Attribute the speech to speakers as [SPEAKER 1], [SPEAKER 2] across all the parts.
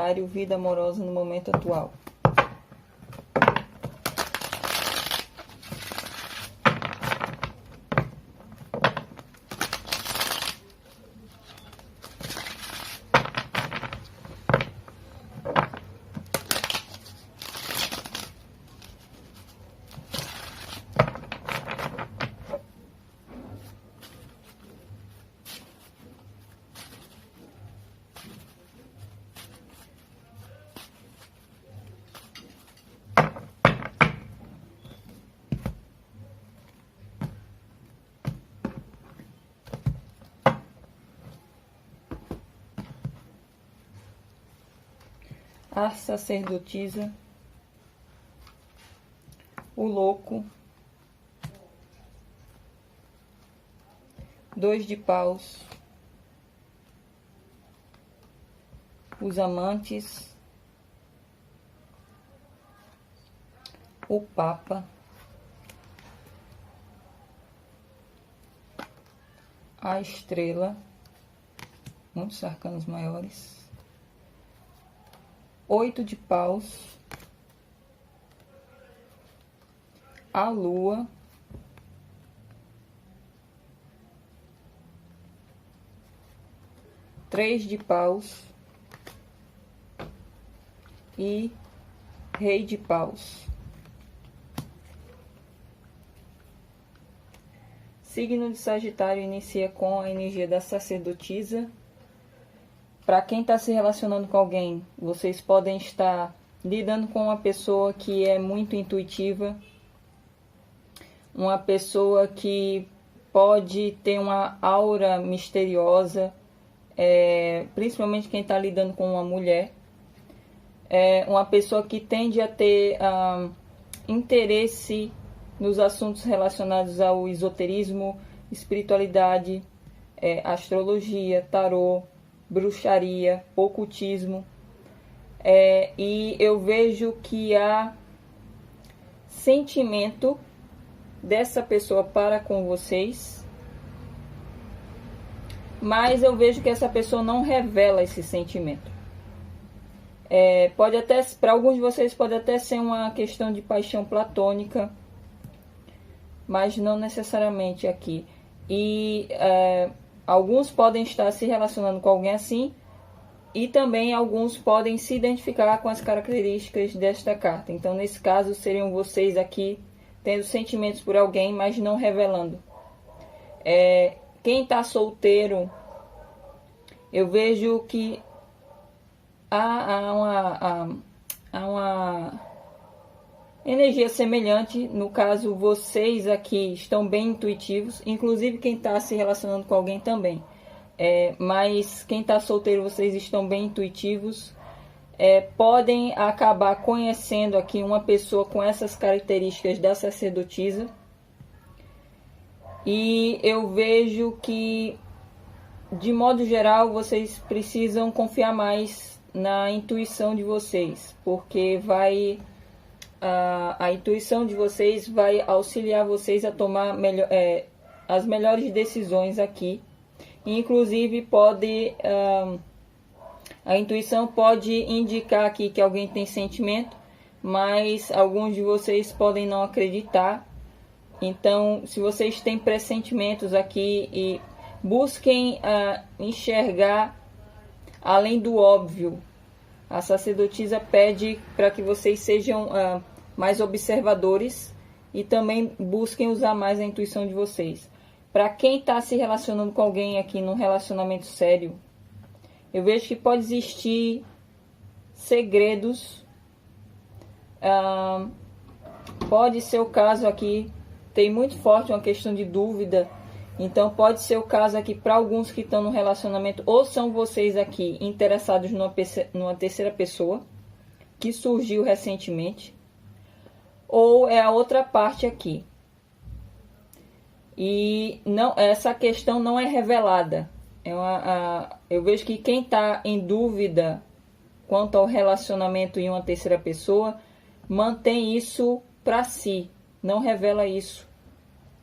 [SPEAKER 1] Sagitário, vida amorosa no momento atual. A sacerdotisa, o louco, 2 de paus, os amantes, o papa, a estrela, muitos arcanos maiores, 8 de paus, a lua, três de paus e rei de paus. Signo de Sagitário inicia com a energia da sacerdotisa. Para quem está se relacionando com alguém, vocês podem estar lidando com uma pessoa que é muito intuitiva, uma pessoa que pode ter uma aura misteriosa, principalmente quem está lidando com uma mulher, uma pessoa que tende a ter interesse nos assuntos relacionados ao esoterismo, espiritualidade, astrologia, tarô, bruxaria, ocultismo, e eu vejo que há sentimento dessa pessoa para com vocês, mas eu vejo que essa pessoa não revela esse sentimento. Pode até, para alguns de vocês pode até ser uma questão de paixão platônica, mas não necessariamente aqui. E alguns podem estar se relacionando com alguém assim, e também alguns podem se identificar com as características desta carta. Então, nesse caso, seriam vocês aqui tendo sentimentos por alguém, mas não revelando. Quem está solteiro, eu vejo que há uma energia semelhante. No caso, vocês aqui estão bem intuitivos, inclusive quem está se relacionando com alguém também. Mas quem está solteiro, vocês estão bem intuitivos. Podem acabar conhecendo aqui uma pessoa com essas características da sacerdotisa. E eu vejo que, de modo geral, vocês precisam confiar mais na intuição de vocês, porque a intuição de vocês vai auxiliar vocês a tomar as melhores decisões aqui. Inclusive, a intuição pode indicar aqui que alguém tem sentimento, mas alguns de vocês podem não acreditar. Então, se vocês têm pressentimentos aqui, e busquem enxergar além do óbvio. A sacerdotisa pede para que vocês sejam mais observadores e também busquem usar mais a intuição de vocês. Para quem está se relacionando com alguém aqui num relacionamento sério, eu vejo que pode existir segredos. Pode ser o caso aqui, tem muito forte uma questão de dúvida. Então pode ser o caso aqui para alguns que estão no relacionamento, ou são vocês aqui interessados numa terceira pessoa que surgiu recentemente, ou é a outra parte aqui. E não, essa questão não é revelada. Eu vejo que quem está em dúvida quanto ao relacionamento em uma terceira pessoa, mantém isso para si, não revela isso,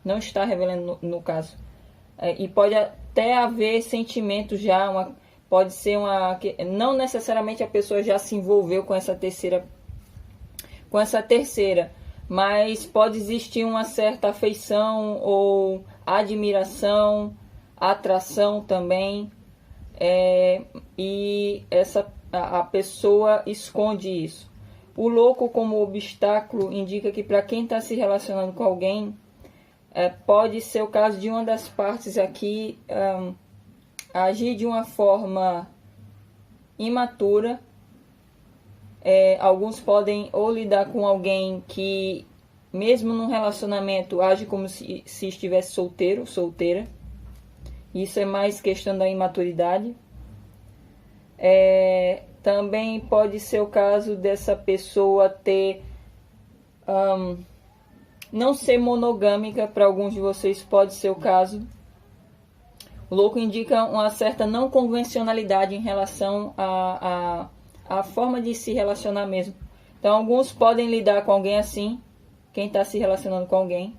[SPEAKER 1] não está revelando no caso. E pode até haver sentimento já, pode ser não necessariamente a pessoa já se envolveu com essa terceira, mas pode existir uma certa afeição ou admiração, atração também, e a pessoa esconde isso. O louco como obstáculo indica que para quem está se relacionando com alguém, pode ser o caso de uma das partes aqui agir de uma forma imatura. Alguns podem ou lidar com alguém que, mesmo num relacionamento, age como se estivesse solteiro, solteira. Isso é mais questão da imaturidade. Também pode ser o caso dessa pessoa ter não ser monogâmica. Para alguns de vocês pode ser o caso. O louco indica uma certa não convencionalidade em relação à forma de se relacionar mesmo. Então, alguns podem lidar com alguém assim, quem está se relacionando com alguém.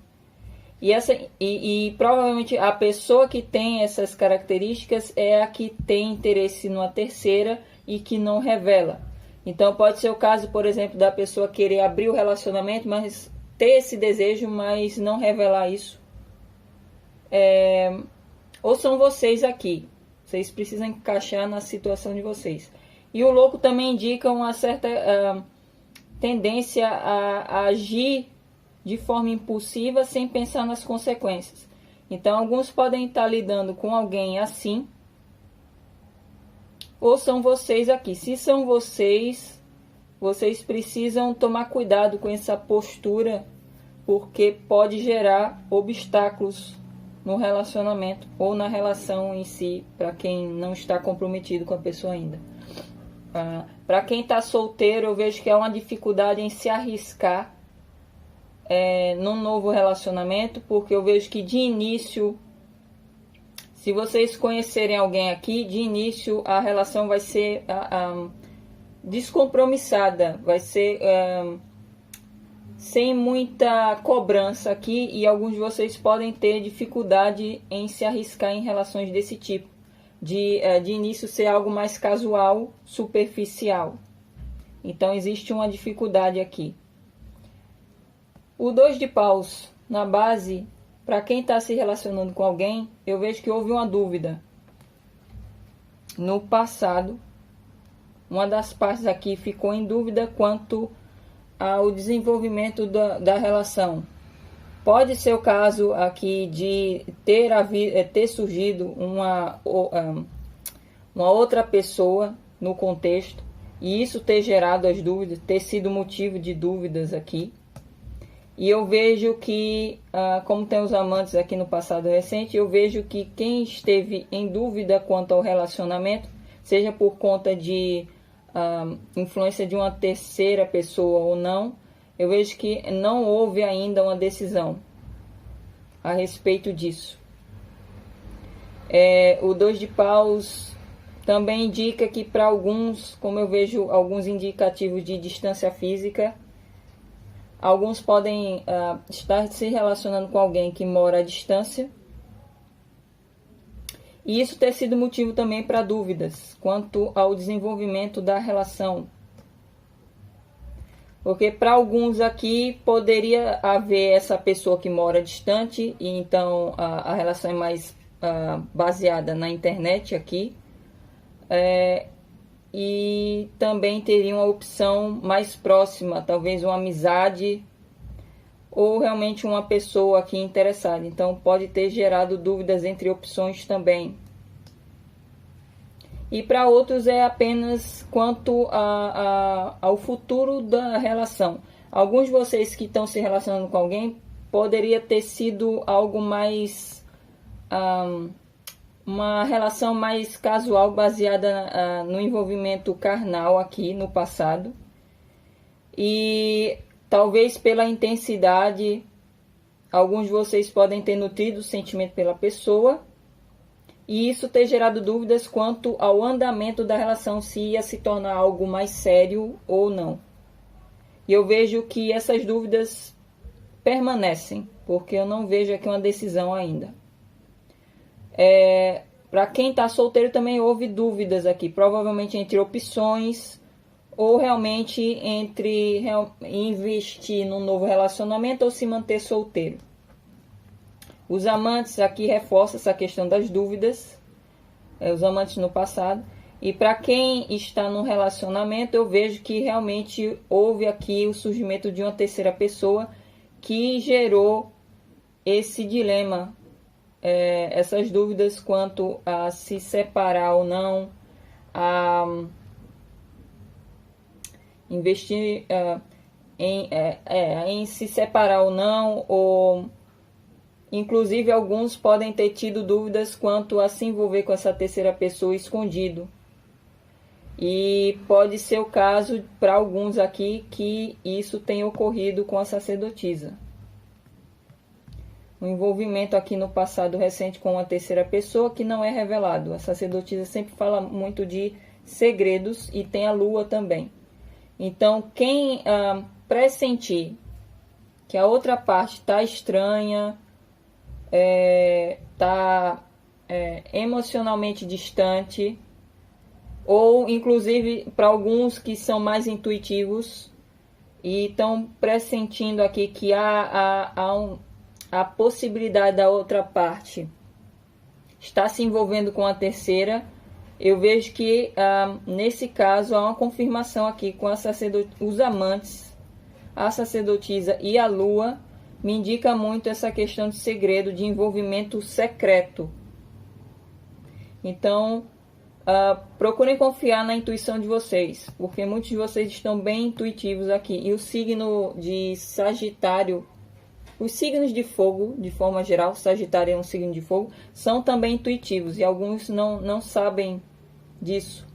[SPEAKER 1] E provavelmente a pessoa que tem essas características é a que tem interesse numa terceira e que não revela. Então, pode ser o caso, por exemplo, da pessoa querer abrir o relacionamento, mas ter esse desejo, mas não revelar isso. Ou são vocês aqui. Vocês precisam encaixar na situação de vocês. E o louco também indica uma certa tendência a agir de forma impulsiva sem pensar nas consequências. Então, alguns podem estar lidando com alguém assim, ou são vocês aqui. Se são vocês precisam tomar cuidado com essa postura, porque pode gerar obstáculos no relacionamento ou na relação em si, para quem não está comprometido com a pessoa ainda. Para quem está solteiro, eu vejo que há uma dificuldade em se arriscar num novo relacionamento, porque eu vejo que de início, se vocês conhecerem alguém aqui, de início a relação vai ser descompromissada, vai ser sem muita cobrança aqui, e alguns de vocês podem ter dificuldade em se arriscar em relações desse tipo, de início ser algo mais casual, superficial. Então existe uma dificuldade aqui. O 2 de paus na base, para quem está se relacionando com alguém, eu vejo que houve uma dúvida. No passado, uma das partes aqui ficou em dúvida quanto ao desenvolvimento da relação. Pode ser o caso aqui de ter surgido uma outra pessoa no contexto, e isso ter gerado as dúvidas, ter sido motivo de dúvidas aqui. E eu vejo que, como tem os amantes aqui no passado recente, eu vejo que quem esteve em dúvida quanto ao relacionamento, seja por conta de influência de uma terceira pessoa ou não, eu vejo que não houve ainda uma decisão a respeito disso. O 2 de paus também indica que para alguns, como eu vejo alguns indicativos de distância física, alguns podem estar se relacionando com alguém que mora à distância. E isso ter sido motivo também para dúvidas quanto ao desenvolvimento da relação. Porque para alguns aqui poderia haver essa pessoa que mora distante, e então a relação é mais baseada na internet aqui. E também teria uma opção mais próxima, talvez uma amizade ou realmente uma pessoa aqui interessada. Então pode ter gerado dúvidas entre opções também. E para outros é apenas quanto ao futuro da relação. Alguns de vocês que estão se relacionando com alguém, poderia ter sido algo mais uma relação mais casual, baseada no envolvimento carnal aqui no passado. E talvez pela intensidade, alguns de vocês podem ter nutrido o sentimento pela pessoa, e isso ter gerado dúvidas quanto ao andamento da relação, se ia se tornar algo mais sério ou não. E eu vejo que essas dúvidas permanecem, porque eu não vejo aqui uma decisão ainda. Para quem está solteiro também houve dúvidas aqui, provavelmente entre opções ou realmente entre investir num novo relacionamento ou se manter solteiro. Os amantes aqui reforçam essa questão das dúvidas, os amantes no passado. E para quem está num relacionamento, eu vejo que realmente houve aqui o surgimento de uma terceira pessoa que gerou esse dilema, essas dúvidas quanto a se separar ou não, a investir em se separar ou não, ou inclusive alguns podem ter tido dúvidas quanto a se envolver com essa terceira pessoa escondido. E pode ser o caso para alguns aqui que isso tenha ocorrido com a sacerdotisa. Um envolvimento aqui no passado recente com uma terceira pessoa que não é revelado. A sacerdotisa sempre fala muito de segredos e tem a lua também. Então, quem pressentir que a outra parte está estranha, está emocionalmente distante, ou inclusive para alguns que são mais intuitivos e estão pressentindo aqui que há a possibilidade da outra parte estar se envolvendo com a terceira, eu vejo que nesse caso há uma confirmação aqui com os amantes, a sacerdotisa e a lua, me indica muito essa questão de segredo, de envolvimento secreto. Então, procurem confiar na intuição de vocês, porque muitos de vocês estão bem intuitivos aqui. E o signo de Sagitário, os signos de fogo, de forma geral, Sagitário é um signo de fogo, são também intuitivos e alguns não sabem disso.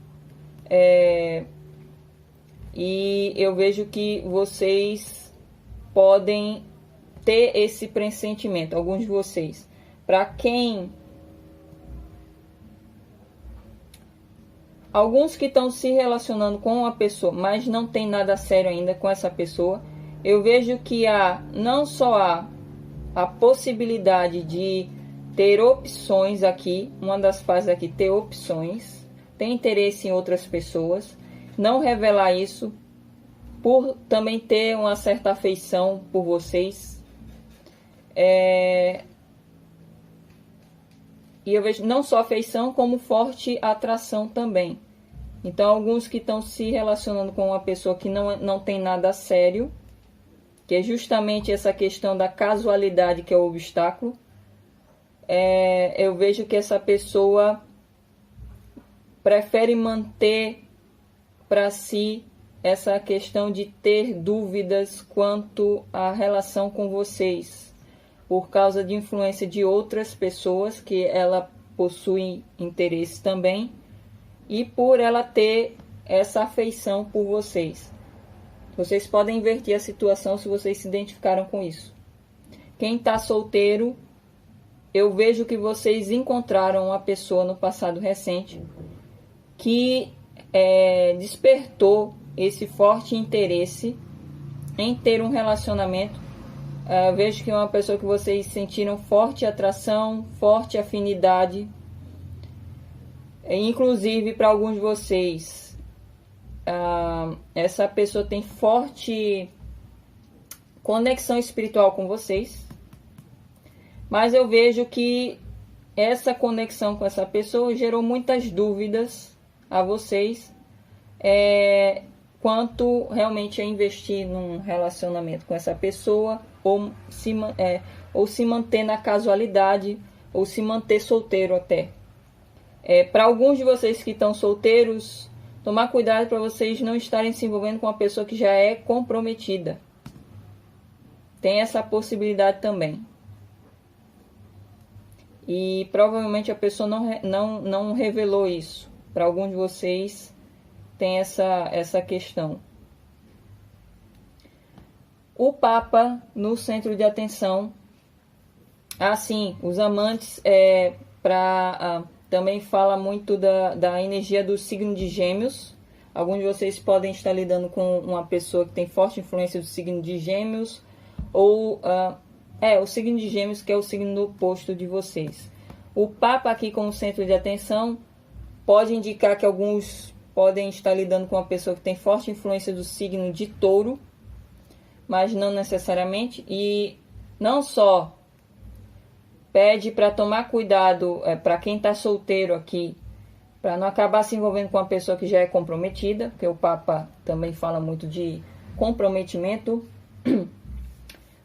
[SPEAKER 1] E eu vejo que vocês podem ter esse pressentimento, alguns de vocês. Para quem... Alguns que estão se relacionando com uma pessoa, mas não tem nada sério ainda com essa pessoa, eu vejo que não só há a possibilidade de ter opções aqui, uma das fases aqui, ter opções, ter interesse em outras pessoas, não revelar isso, por também ter uma certa afeição por vocês. E eu vejo não só afeição, como forte atração também. Então, alguns que estão se relacionando com uma pessoa que não tem nada sério, que é justamente essa questão da casualidade que é o obstáculo, eu vejo que essa pessoa prefere manter para si essa questão de ter dúvidas quanto à relação com vocês, por causa de influência de outras pessoas que ela possui interesse também, e por ela ter essa afeição por vocês. Vocês podem inverter a situação se vocês se identificaram com isso. Quem está solteiro, eu vejo que vocês encontraram uma pessoa no passado recente que despertou esse forte interesse em ter um relacionamento. Vejo que é uma pessoa que vocês sentiram forte atração, forte afinidade. Inclusive, para alguns de vocês, essa pessoa tem forte conexão espiritual com vocês. Mas eu vejo que essa conexão com essa pessoa gerou muitas dúvidas a vocês quanto realmente a investir num relacionamento com essa pessoa, ou se manter na casualidade, ou se manter solteiro até. Para alguns de vocês que estão solteiros, tomar cuidado para vocês não estarem se envolvendo com uma pessoa que já é comprometida. Tem essa possibilidade também. E provavelmente a pessoa não revelou isso. Para alguns de vocês tem essa questão. O Papa no centro de atenção. Sim, os amantes também fala muito da energia do signo de Gêmeos. Alguns de vocês podem estar lidando com uma pessoa que tem forte influência do signo de Gêmeos, ou o signo de Gêmeos, que é o signo oposto de vocês. O Papa aqui como centro de atenção pode indicar que alguns podem estar lidando com uma pessoa que tem forte influência do signo de Touro, mas não necessariamente. E não só pede para tomar cuidado para quem está solteiro aqui, para não acabar se envolvendo com uma pessoa que já é comprometida, porque o Papa também fala muito de comprometimento,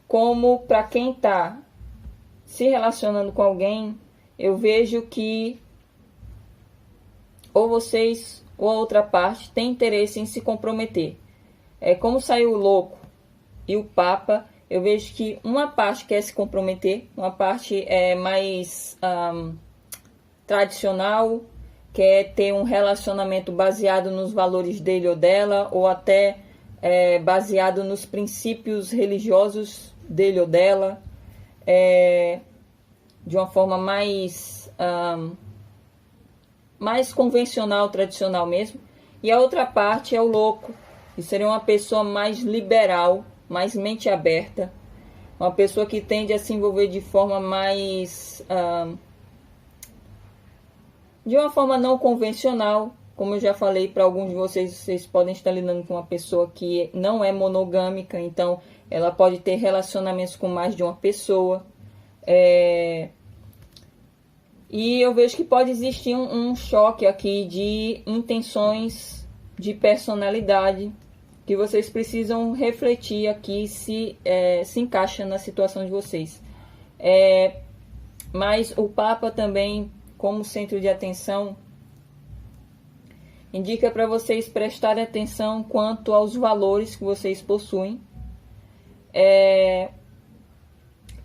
[SPEAKER 1] como para quem está se relacionando com alguém, eu vejo que ou vocês ou a outra parte tem interesse em se comprometer. Como saiu o louco e o Papa, eu vejo que uma parte quer se comprometer, uma parte é mais tradicional, quer ter um relacionamento baseado nos valores dele ou dela, ou até baseado nos princípios religiosos dele ou dela, de uma forma mais convencional, tradicional mesmo. E a outra parte é o louco, que seria uma pessoa mais liberal, mais mente aberta, uma pessoa que tende a se envolver de forma mais de uma forma não convencional. Como eu já falei para alguns de vocês, vocês podem estar lidando com uma pessoa que não é monogâmica, então ela pode ter relacionamentos com mais de uma pessoa. E eu vejo que pode existir um choque aqui de intenções, de personalidade, que vocês precisam refletir aqui se encaixa na situação de vocês. Mas o Papa também, como centro de atenção, indica para vocês prestarem atenção quanto aos valores que vocês possuem,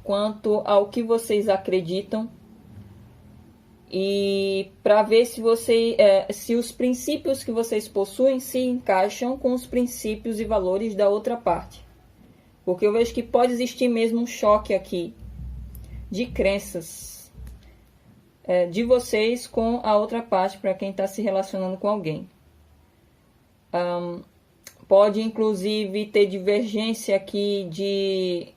[SPEAKER 1] quanto ao que vocês acreditam, e para ver se os princípios que vocês possuem se encaixam com os princípios e valores da outra parte. Porque eu vejo que pode existir mesmo um choque aqui de crenças de vocês com a outra parte, para quem está se relacionando com alguém. Pode inclusive ter divergência aqui de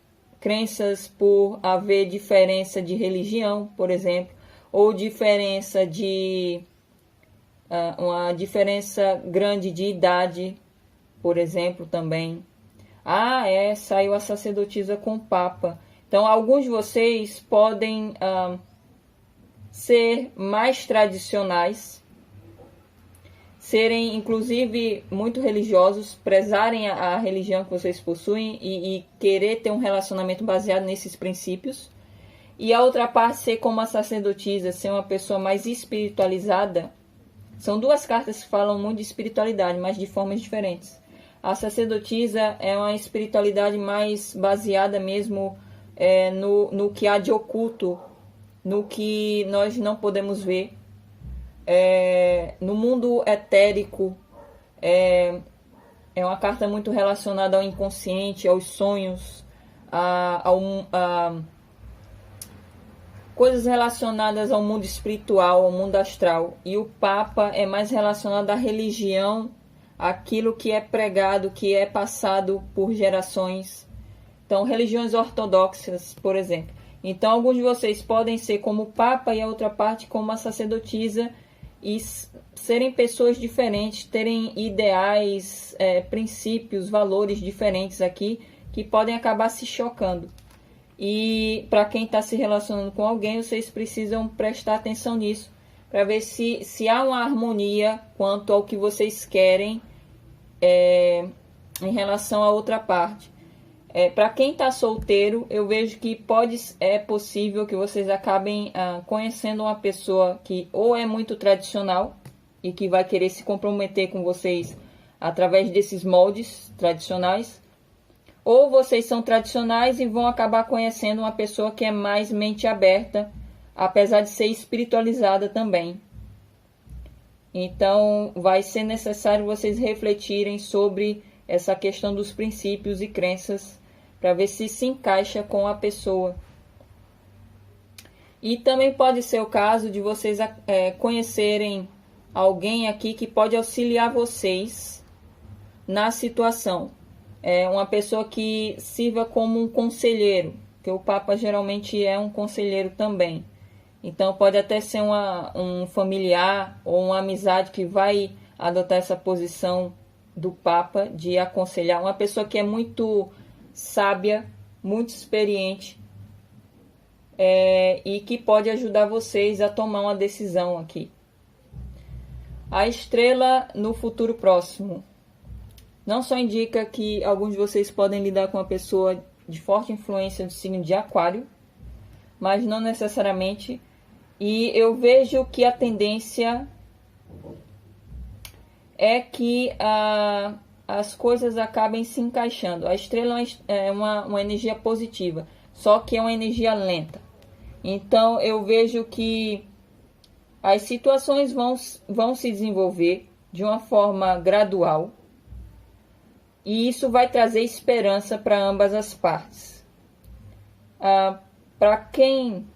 [SPEAKER 1] crenças por haver diferença de religião, por exemplo, ou diferença de uma diferença grande de idade, por exemplo, também. Saiu a sacerdotisa com o Papa. Então, alguns de vocês podem ser mais tradicionais, serem inclusive muito religiosos, prezarem a religião que vocês possuem e querer ter um relacionamento baseado nesses princípios. E a outra parte ser como a sacerdotisa, ser uma pessoa mais espiritualizada. São duas cartas que falam muito de espiritualidade, mas de formas diferentes. A sacerdotisa é uma espiritualidade mais baseada mesmo no que há de oculto, no que nós não podemos ver, no mundo etérico. É uma carta muito relacionada ao inconsciente, aos sonhos, coisas relacionadas ao mundo espiritual, ao mundo astral. E o Papa é mais relacionado à religião, aquilo que é pregado, que é passado por gerações. Então, religiões ortodoxas, por exemplo. Então, alguns de vocês podem ser como o Papa e a outra parte como a sacerdotisa e serem pessoas diferentes, terem ideais, princípios, valores diferentes aqui, que podem acabar se chocando. E para quem está se relacionando com alguém, vocês precisam prestar atenção nisso, para ver se há uma harmonia quanto ao que vocês querem em relação à outra parte. Para quem está solteiro, eu vejo que é possível que vocês acabem conhecendo uma pessoa que ou é muito tradicional e que vai querer se comprometer com vocês através desses moldes tradicionais, ou vocês são tradicionais e vão acabar conhecendo uma pessoa que é mais mente aberta, apesar de ser espiritualizada também. Então, vai ser necessário vocês refletirem sobre essa questão dos princípios e crenças, para ver se encaixa com a pessoa. E também pode ser o caso de vocês conhecerem alguém aqui que pode auxiliar vocês na situação. Uma pessoa que sirva como um conselheiro, que o Papa geralmente é um conselheiro também. Então pode até ser um familiar ou uma amizade que vai adotar essa posição do Papa de aconselhar, uma pessoa que é muito sábia, muito experiente, e que pode ajudar vocês a tomar uma decisão aqui. A estrela no futuro próximo não só indica que alguns de vocês podem lidar com uma pessoa de forte influência do signo de Aquário, mas não necessariamente. E eu vejo que a tendência é que as coisas acabem se encaixando. A estrela é uma energia positiva, só que é uma energia lenta. Então eu vejo que as situações vão se desenvolver de uma forma gradual, e isso vai trazer esperança para ambas as partes. Para quem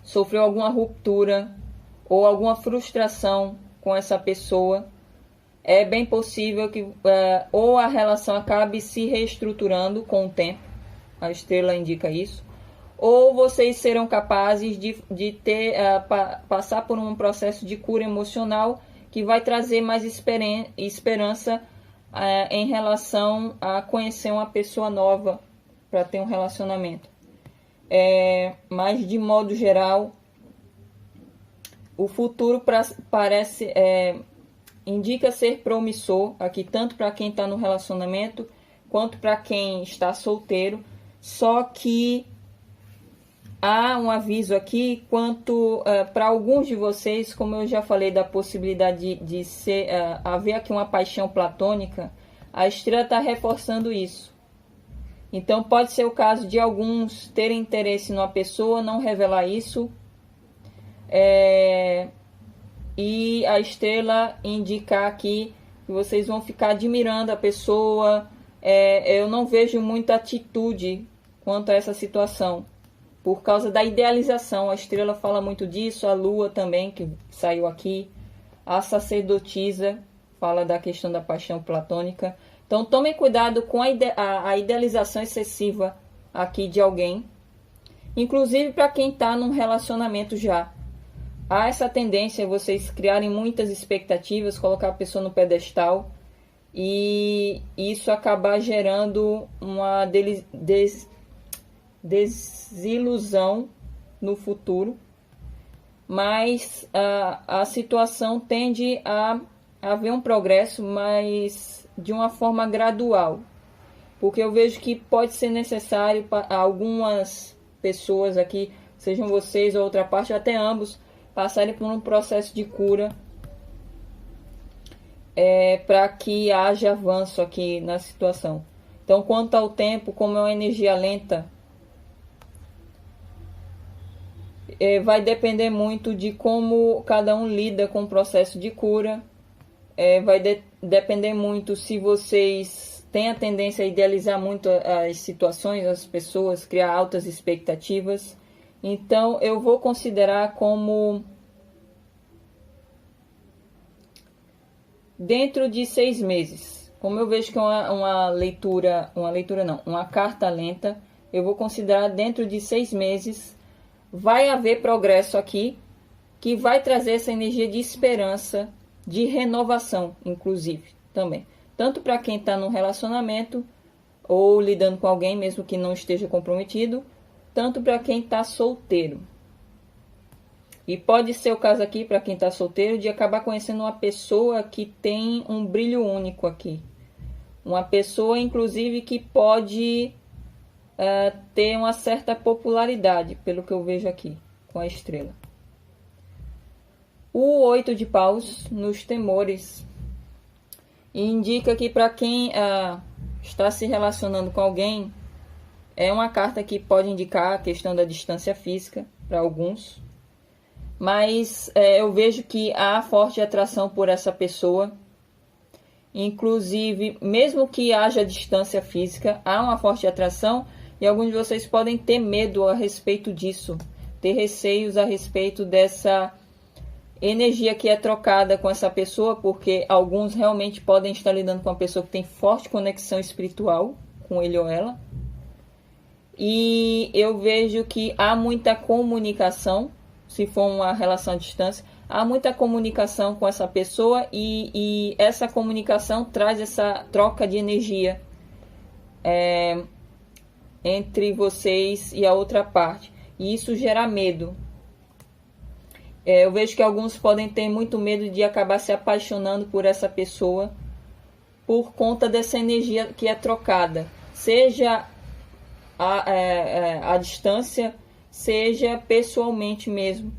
[SPEAKER 1] sofreu alguma ruptura ou alguma frustração com essa pessoa, é bem possível que ou a relação acabe se reestruturando com o tempo, a estrela indica isso, ou vocês serão capazes de passar por um processo de cura emocional que vai trazer mais esperança em relação a conhecer uma pessoa nova para ter um relacionamento. Mas de modo geral, o futuro parece indica ser promissor aqui, tanto para quem está no relacionamento quanto para quem está solteiro. Só que há um aviso aqui quanto para alguns de vocês, como eu já falei da possibilidade de haver aqui uma paixão platônica, a estrela está reforçando isso. Então pode ser o caso de alguns terem interesse numa pessoa, não revelar isso, e a estrela indicar aqui que vocês vão ficar admirando a pessoa. Eu não vejo muita atitude quanto a essa situação, por causa da idealização. A estrela fala muito disso, a lua também, que saiu aqui, a sacerdotisa fala da questão da paixão platônica. Então tomem cuidado com a idealização excessiva aqui de alguém, inclusive para quem está num relacionamento já. Há essa tendência a vocês criarem muitas expectativas, colocar a pessoa no pedestal, e isso acabar gerando uma desilusão no futuro. Mas a situação tende a haver um progresso, mas de uma forma gradual, porque eu vejo que pode ser necessário para algumas pessoas aqui, sejam vocês ou outra parte, ou até ambos, passarem por um processo de cura, para que haja avanço aqui na situação. Então, quanto ao tempo, como é uma energia lenta, vai depender muito de como cada um lida com o processo de cura. Vai depender muito se vocês têm a tendência a idealizar muito as situações, as pessoas, criar altas expectativas. Então eu vou considerar como dentro de 6 meses. Como eu vejo que é uma carta lenta, eu vou considerar dentro de 6 meses. Vai haver progresso aqui, que vai trazer essa energia de esperança, de renovação, inclusive, também. Tanto para quem está num relacionamento ou lidando com alguém, mesmo que não esteja comprometido, tanto para quem está solteiro. E pode ser o caso aqui, para quem está solteiro, de acabar conhecendo uma pessoa que tem um brilho único aqui. Uma pessoa, inclusive, que pode ter uma certa popularidade, pelo que eu vejo aqui, com a estrela. O 8 de paus nos temores indica que para quem está se relacionando com alguém, é uma carta que pode indicar a questão da distância física para alguns, mas eu vejo que há forte atração por essa pessoa. Inclusive, mesmo que haja distância física, há uma forte atração, e alguns de vocês podem ter medo a respeito disso, ter receios a respeito dessa energia que é trocada com essa pessoa, porque alguns realmente podem estar lidando com uma pessoa que tem forte conexão espiritual com ele ou ela. E eu vejo que há muita comunicação, se for uma relação à distância, há muita comunicação com essa pessoa e essa comunicação traz essa troca de energia entre vocês e a outra parte. E isso gera medo. Eu vejo que alguns podem ter muito medo de acabar se apaixonando por essa pessoa por conta dessa energia que é trocada, seja à distância, seja pessoalmente mesmo.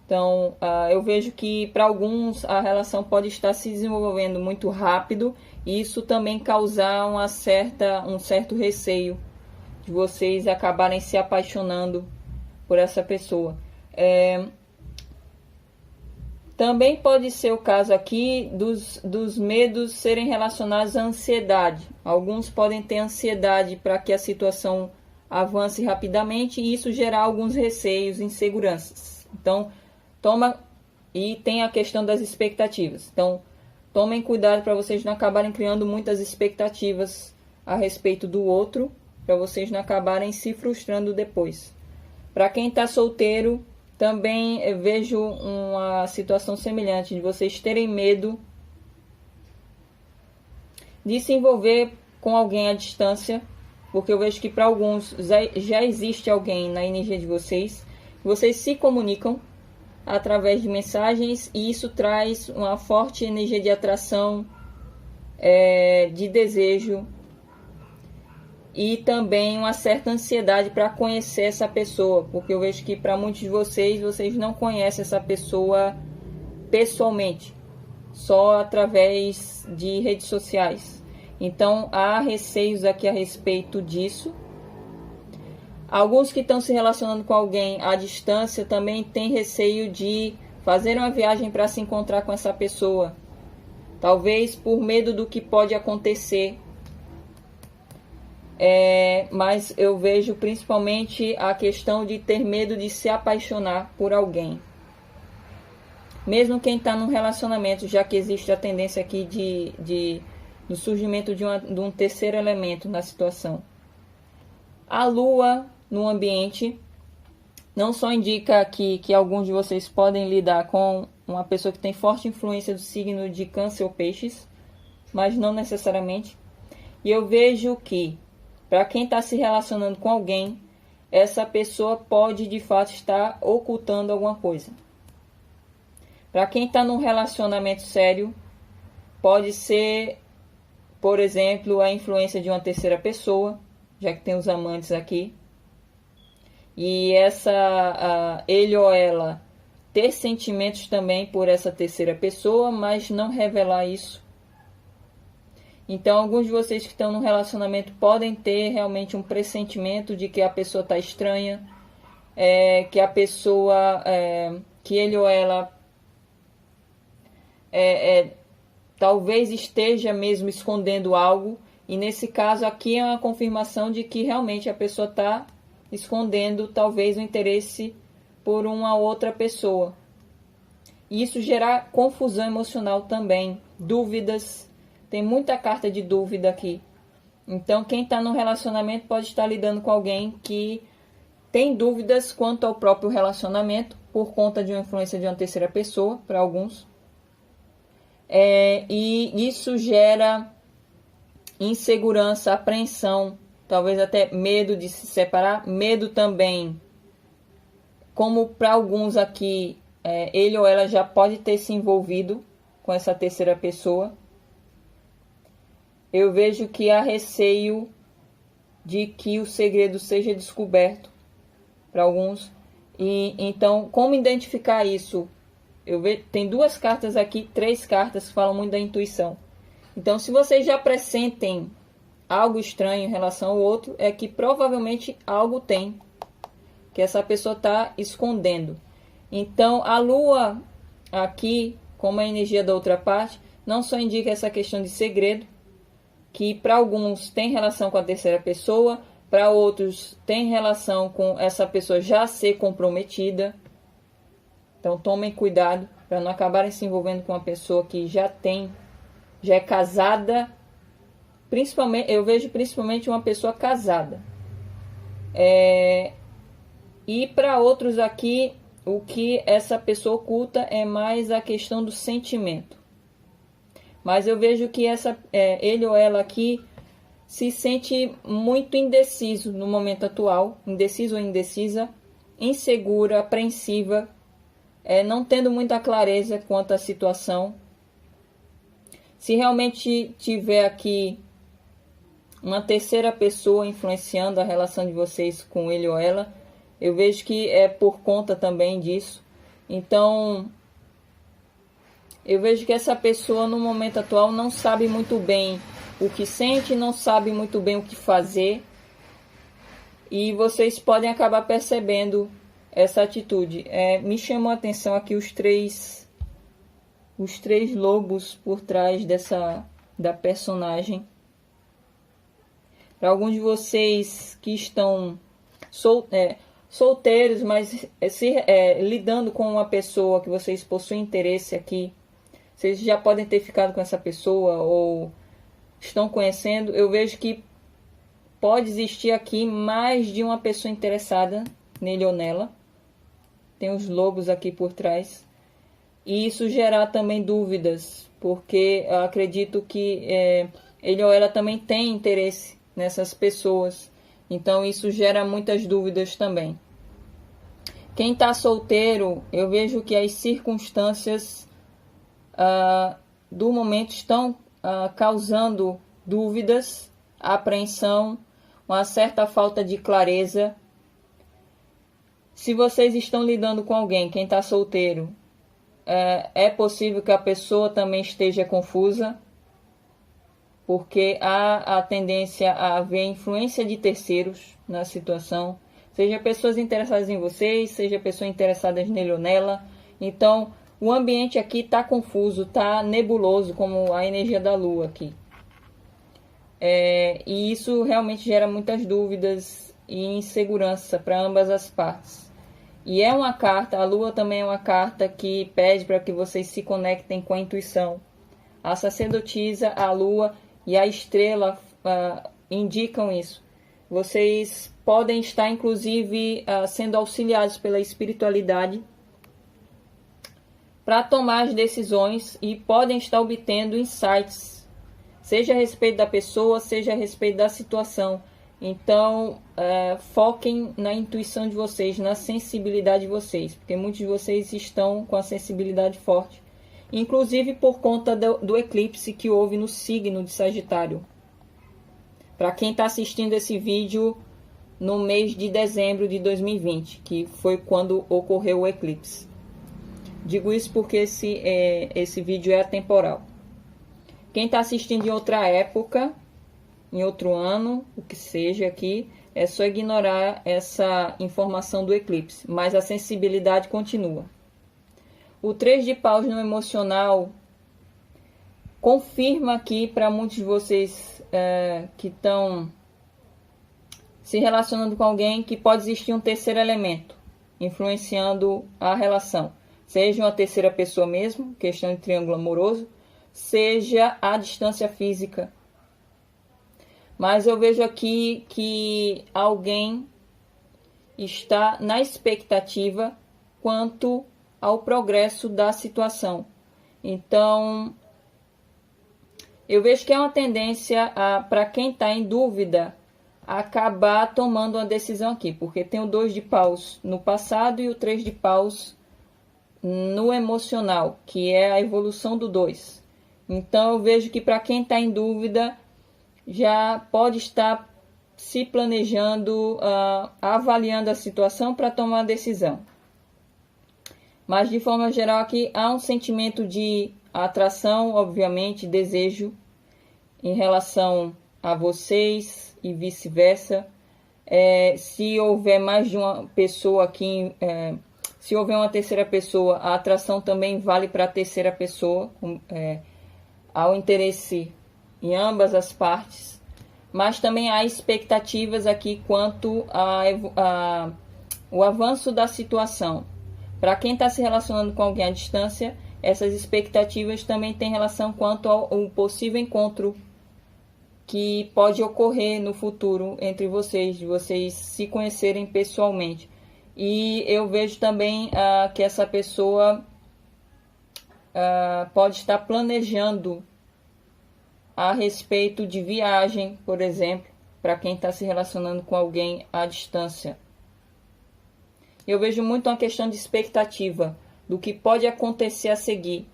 [SPEAKER 1] Então, eu vejo que para alguns a relação pode estar se desenvolvendo muito rápido e isso também causar um certo receio de vocês acabarem se apaixonando por essa pessoa. Também pode ser o caso aqui dos medos serem relacionados à ansiedade. Alguns podem ter ansiedade para que a situação avance rapidamente e isso gerar alguns receios, inseguranças. Então, e tem a questão das expectativas. Então, tomem cuidado para vocês não acabarem criando muitas expectativas a respeito do outro, para vocês não acabarem se frustrando depois. Para quem está solteiro, também eu vejo uma situação semelhante de vocês terem medo de se envolver com alguém à distância, porque eu vejo que para alguns já existe alguém na energia de vocês se comunicam através de mensagens e isso traz uma forte energia de atração, de desejo e também uma certa ansiedade para conhecer essa pessoa, porque eu vejo que para muitos de vocês não conhecem essa pessoa pessoalmente, só através de redes sociais. Então há receios aqui a respeito disso. Alguns que estão se relacionando com alguém à distância também têm receio de fazer uma viagem para se encontrar com essa pessoa, talvez por medo do que pode acontecer. Mas eu vejo principalmente a questão de ter medo de se apaixonar por alguém. Mesmo quem está num relacionamento, já que existe a tendência aqui do surgimento de um terceiro elemento na situação. A lua no ambiente não só indica que alguns de vocês podem lidar com uma pessoa que tem forte influência do signo de Câncer ou Peixes, mas não necessariamente. E eu vejo que para quem está se relacionando com alguém, essa pessoa pode de fato estar ocultando alguma coisa. Para quem está num relacionamento sério, pode ser, por exemplo, a influência de uma terceira pessoa, já que tem os amantes aqui. E ele ou ela ter sentimentos também por essa terceira pessoa, mas não revelar isso. Então, alguns de vocês que estão no relacionamento podem ter realmente um pressentimento de que a pessoa está estranha, que a pessoa, que ele ou ela talvez esteja mesmo escondendo algo. E nesse caso aqui é uma confirmação de que realmente a pessoa está escondendo talvez o interesse por uma outra pessoa. E isso gera confusão emocional também, dúvidas. Tem muita carta de dúvida aqui. Então, quem está no relacionamento pode estar lidando com alguém que tem dúvidas quanto ao próprio relacionamento, por conta de uma influência de uma terceira pessoa, para alguns. E isso gera insegurança, apreensão, talvez até medo de se separar. Medo também, como para alguns aqui, ele ou ela já pode ter se envolvido com essa terceira pessoa. Eu vejo que há receio de que o segredo seja descoberto para alguns. E então, como identificar isso? Tem 2 cartas aqui, 3 cartas que falam muito da intuição. Então, se vocês já pressentem algo estranho em relação ao outro, é que provavelmente algo tem que essa pessoa está escondendo. Então, a lua aqui, como a energia da outra parte, não só indica essa questão de segredo, que para alguns tem relação com a terceira pessoa, para outros tem relação com essa pessoa já ser comprometida. Então tomem cuidado para não acabarem se envolvendo com uma pessoa que já é casada. Eu vejo principalmente uma pessoa casada. E para outros aqui, o que essa pessoa oculta é mais a questão do sentimento. Mas eu vejo que ele ou ela aqui se sente muito indeciso no momento atual, indeciso ou indecisa, insegura, apreensiva, não tendo muita clareza quanto à situação. Se realmente tiver aqui uma terceira pessoa influenciando a relação de vocês com ele ou ela, eu vejo que é por conta também disso. Então, eu vejo que essa pessoa no momento atual não sabe muito bem o que sente, não sabe muito bem o que fazer. E vocês podem acabar percebendo essa atitude. Me chamou a atenção aqui os três lobos por trás da personagem. Para alguns de vocês que estão solteiros, mas lidando com uma pessoa que vocês possuem interesse aqui, vocês já podem ter ficado com essa pessoa ou estão conhecendo, eu vejo que pode existir aqui mais de uma pessoa interessada nele ou nela. Tem os lobos aqui por trás. E isso gerar também dúvidas, porque eu acredito que ele ou ela também tem interesse nessas pessoas. Então isso gera muitas dúvidas também. Quem está solteiro, eu vejo que as circunstâncias do momento estão causando dúvidas, apreensão, uma certa falta de clareza. Se vocês estão lidando com alguém, quem está solteiro, é possível que a pessoa também esteja confusa, porque há a tendência a haver influência de terceiros na situação, seja pessoas interessadas em vocês, seja pessoas interessadas nele ou nela. Então, o ambiente aqui está confuso, está nebuloso, como a energia da lua aqui. E isso realmente gera muitas dúvidas e insegurança para ambas as partes. E é uma carta, a lua também é uma carta que pede para que vocês se conectem com a intuição. A sacerdotisa, a lua e a estrela indicam isso. Vocês podem estar, inclusive, sendo auxiliados pela espiritualidade para tomar as decisões e podem estar obtendo insights, seja a respeito da pessoa, seja a respeito da situação. Então, foquem na intuição de vocês, na sensibilidade de vocês, porque muitos de vocês estão com a sensibilidade forte, inclusive por conta do eclipse que houve no signo de Sagitário. Para quem está assistindo esse vídeo no mês de dezembro de 2020, que foi quando ocorreu o eclipse. Digo isso porque esse vídeo é atemporal. Quem está assistindo em outra época, em outro ano, o que seja aqui, é só ignorar essa informação do eclipse, mas a sensibilidade continua. O 3 de paus no emocional confirma aqui para muitos de vocês que estão se relacionando com alguém que pode existir um terceiro elemento influenciando a relação. Seja uma terceira pessoa mesmo, questão de triângulo amoroso, seja a distância física. Mas eu vejo aqui que alguém está na expectativa quanto ao progresso da situação. Então, eu vejo que é uma tendência para quem está em dúvida acabar tomando uma decisão aqui, porque tem o 2 de paus no passado e o 3 de paus no emocional, que é a evolução do 2. Então, eu vejo que para quem está em dúvida, já pode estar se planejando, avaliando a situação para tomar a decisão. Mas, de forma geral, aqui há um sentimento de atração, obviamente, desejo em relação a vocês e vice-versa. Se houver mais de uma pessoa aqui, se houver uma terceira pessoa, a atração também vale para a terceira pessoa, ao interesse em ambas as partes. Mas também há expectativas aqui quanto ao avanço da situação. Para quem está se relacionando com alguém à distância, essas expectativas também têm relação quanto ao possível encontro que pode ocorrer no futuro entre vocês, de vocês se conhecerem pessoalmente. E eu vejo também que essa pessoa pode estar planejando a respeito de viagem, por exemplo, para quem está se relacionando com alguém à distância. Eu vejo muito uma questão de expectativa do que pode acontecer a seguir.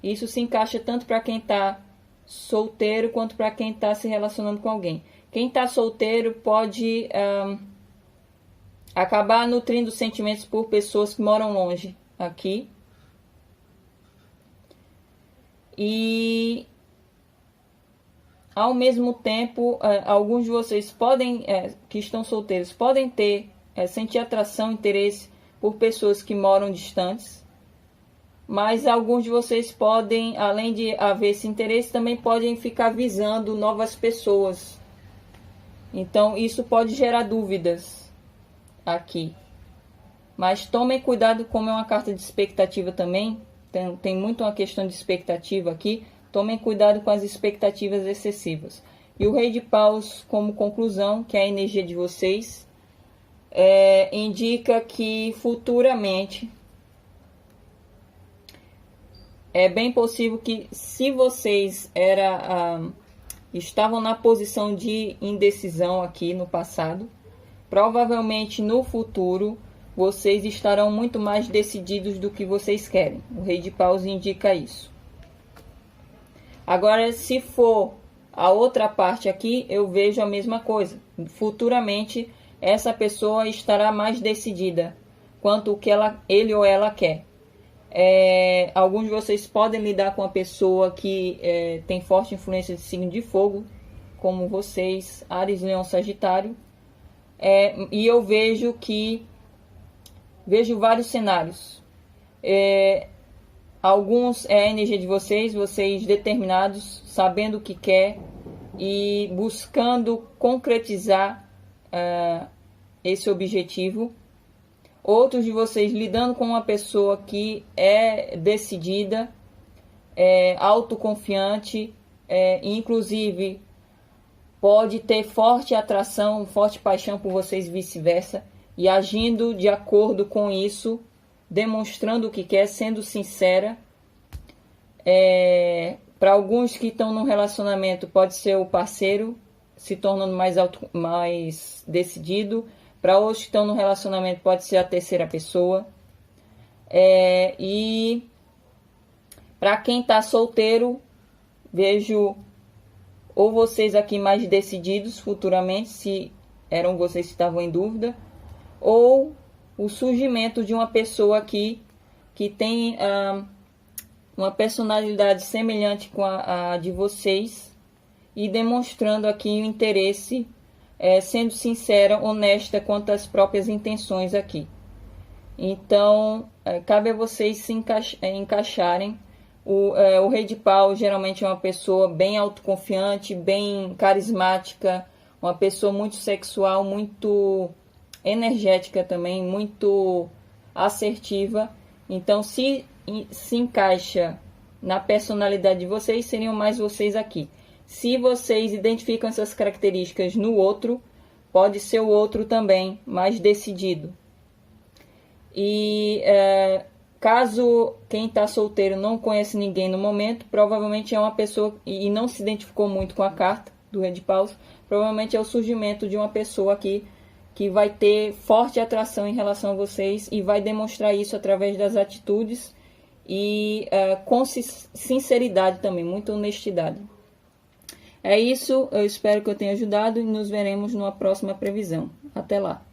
[SPEAKER 1] Isso se encaixa tanto para quem está solteiro quanto para quem está se relacionando com alguém. Quem está solteiro pode acabar nutrindo sentimentos por pessoas que moram longe aqui. E ao mesmo tempo, alguns de vocês podem, que estão solteiros, podem ter, sentir atração, interesse por pessoas que moram distantes. Mas alguns de vocês podem, além de haver esse interesse, também podem ficar visando novas pessoas. Então, isso pode gerar dúvidas aqui. Mas tomem cuidado, como é uma carta de expectativa também. Tem muito uma questão de expectativa aqui. Tomem cuidado com as expectativas excessivas. E o Rei de Paus, como conclusão, que é a energia de vocês, indica que futuramente é bem possível que, se vocês estavam na posição de indecisão aqui no passado, provavelmente no futuro vocês estarão muito mais decididos do que vocês querem. O Rei de Paus indica isso. Agora, se for a outra parte aqui, eu vejo a mesma coisa. Futuramente, essa pessoa estará mais decidida quanto o que ele ou ela quer. Alguns de vocês podem lidar com uma pessoa que tem forte influência de signo de fogo, como vocês, Áries, Leão, Sagitário. E eu vejo vários cenários. Alguns é a energia de vocês determinados, sabendo o que quer e buscando concretizar esse objetivo. Outros de vocês lidando com uma pessoa que é decidida, autoconfiante, inclusive pode ter forte atração, forte paixão por vocês e vice-versa, e agindo de acordo com isso, demonstrando o que quer, sendo sincera. Para alguns que estão no relacionamento, pode ser o parceiro se tornando mais decidido. Para outros que estão no relacionamento, pode ser a terceira pessoa. E para quem está solteiro, vejo ou vocês aqui mais decididos futuramente, se eram vocês que estavam em dúvida, ou o surgimento de uma pessoa aqui que tem uma personalidade semelhante com a de vocês e demonstrando aqui o interesse, sendo sincera, honesta quanto às próprias intenções aqui. Então, cabe a vocês se encaixarem. O Rei de Paus geralmente é uma pessoa bem autoconfiante, bem carismática, uma pessoa muito sexual, muito energética também, muito assertiva. Então, se encaixa na personalidade de vocês, seriam mais vocês aqui. Se vocês identificam essas características no outro, pode ser o outro também mais decidido. E caso quem está solteiro não conhece ninguém no momento, provavelmente é uma pessoa e não se identificou muito com a carta do Rei de Paus, provavelmente é o surgimento de uma pessoa aqui que vai ter forte atração em relação a vocês e vai demonstrar isso através das atitudes e com sinceridade também, muita honestidade. É isso, eu espero que eu tenha ajudado e nos veremos numa próxima previsão. Até lá!